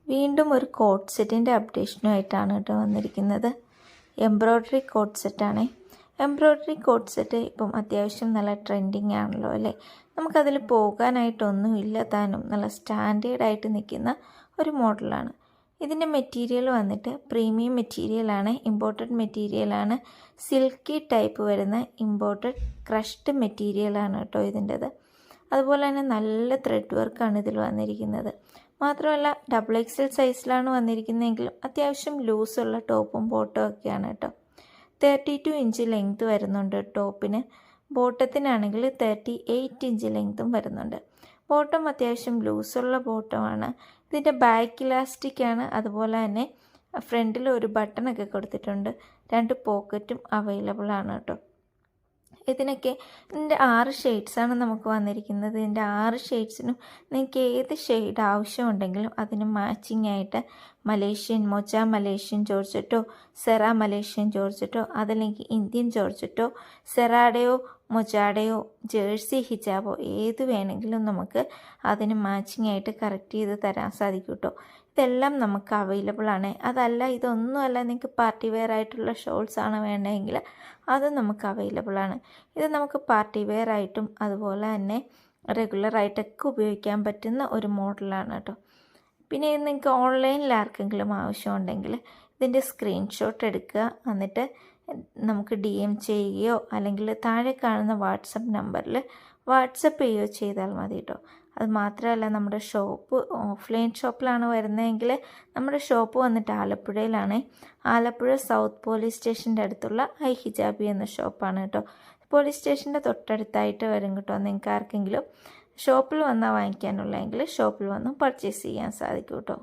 വീണ്ടും ഒരു കോട്ട് സെറ്റിൻ്റെ അപ്ഡേഷനുമായിട്ടാണ് കേട്ടോ വന്നിരിക്കുന്നത്. എംബ്രോയ്ഡറി കോട്ട് സെറ്റാണ്. എംബ്രോയ്ഡറി കോട്ട് സെറ്റ് ഇപ്പം അത്യാവശ്യം നല്ല ട്രെൻഡിങ് ആണല്ലോ അല്ലേ. നമുക്കതിൽ പോകാനായിട്ടൊന്നുമില്ല താനും, നല്ല സ്റ്റാൻഡേർഡായിട്ട് നിൽക്കുന്ന ഒരു മോഡലാണ്. ഇതിൻ്റെ മെറ്റീരിയൽ വന്നിട്ട് പ്രീമിയം മെറ്റീരിയലാണ്, ഇമ്പോർട്ടഡ് മെറ്റീരിയലാണ്, സിൽക്കി ടൈപ്പ് വരുന്ന ഇമ്പോർട്ടഡ് ക്രഷ്ഡ് മെറ്റീരിയലാണ് കേട്ടോ ഇതിൻ്റെത്. അതുപോലെ തന്നെ നല്ല ത്രെഡ് വർക്കാണ് ഇതിൽ വന്നിരിക്കുന്നത്. മാത്രമല്ല XXL സൈസിലാണ് വന്നിരിക്കുന്നതെങ്കിലും അത്യാവശ്യം ലൂസുള്ള ടോപ്പും ബോട്ടും ഒക്കെയാണ് കേട്ടോ. 32 ഇഞ്ച് ലെങ്ത് വരുന്നുണ്ട് ടോപ്പിന്. ബോട്ടത്തിനാണെങ്കിൽ 38 ഇഞ്ച് ലെങ്ത്തും വരുന്നുണ്ട്. ബോട്ടം അത്യാവശ്യം ലൂസുള്ള ബോട്ടമാണ്. ഇതിൻ്റെ ബാക്ക് ഇലാസ്റ്റിക്കാണ്. അതുപോലെ തന്നെ ഫ്രണ്ടിൽ ഒരു ബട്ടണൊക്കെ കൊടുത്തിട്ടുണ്ട്. 2 പോക്കറ്റും അവൈലബിൾ ആണ് കേട്ടോ. ഇതിനൊക്കെ ഇതിൻ്റെ 6 ഷെയ്ഡ്സാണ് നമുക്ക് വന്നിരിക്കുന്നത്. ഇതിൻ്റെ 6 ഷെയ്ഡ്സിനും നിങ്ങൾക്ക് ഏത് ഷെയ്ഡ് ആവശ്യമുണ്ടെങ്കിലും അതിന് മാച്ചിങ് ആയിട്ട് മലേഷ്യൻ മൊച്ച മലേഷ്യൻ ജോർജറ്റോ, സെറ മലേഷ്യൻ ജോർജറ്റോ, അതല്ലെങ്കിൽ ഇന്ത്യൻ ജോർജറ്റോ, സെറാഡയോ മൊജാഡയോ, ജേഴ്സി ഹിജാബോ ഏത് വേണമെങ്കിലും നമുക്ക് അതിന് മാച്ചിങ് ആയിട്ട് കറക്റ്റ് ചെയ്ത് തരാൻ സാധിക്കും കേട്ടോ. ഇതെല്ലാം നമുക്ക് അവൈലബിൾ ആണ്. അതല്ല ഇതൊന്നുമല്ല നിങ്ങൾക്ക് പാർട്ടി വെയർ ആയിട്ടുള്ള ഷോൾസ് ആണ് വേണ്ടതെങ്കിൽ അത് നമുക്ക് അവൈലബിൾ ആണ്. ഇത് നമുക്ക് പാർട്ടി വെയർ ആയിട്ടും അതുപോലെ തന്നെ റെഗുലറായിട്ടൊക്കെ ഉപയോഗിക്കാൻ പറ്റുന്ന ഒരു മോഡലാണ് കേട്ടോ. പിന്നെ ഇത് നിങ്ങൾക്ക് ഓൺലൈനിൽ ആർക്കെങ്കിലും ആവശ്യമുണ്ടെങ്കിൽ ഇതിൻ്റെ സ്ക്രീൻഷോട്ട് എടുക്കുക, എന്നിട്ട് നമുക്ക് DM ചെയ്യുകയോ അല്ലെങ്കിൽ താഴെ കാണുന്ന വാട്സപ്പ് നമ്പറിൽ വാട്സപ്പ് ചെയ്യുകയോ ചെയ്താൽ മതി കേട്ടോ. അത് മാത്രമല്ല നമ്മുടെ ഷോപ്പ് ഓഫ്ലൈൻ ഷോപ്പിലാണ് വരുന്നതെങ്കിൽ നമ്മുടെ ഷോപ്പ് വന്നിട്ട് ആലപ്പുഴയിലാണ്. ആലപ്പുഴ സൗത്ത് പോലീസ് സ്റ്റേഷൻ്റെ അടുത്തുള്ള ഐ ഹിജാബി എന്ന ഷോപ്പാണ് കേട്ടോ. പോലീസ് സ്റ്റേഷൻ്റെ തൊട്ടടുത്തായിട്ട് വരും കേട്ടോ. നിങ്ങൾക്ക് ആർക്കെങ്കിലും ഷോപ്പിൽ വന്നാൽ വാങ്ങിക്കാനുള്ളതെങ്കിൽ ഷോപ്പിൽ വന്ന് പർച്ചേസ് ചെയ്യാൻ സാധിക്കും കേട്ടോ.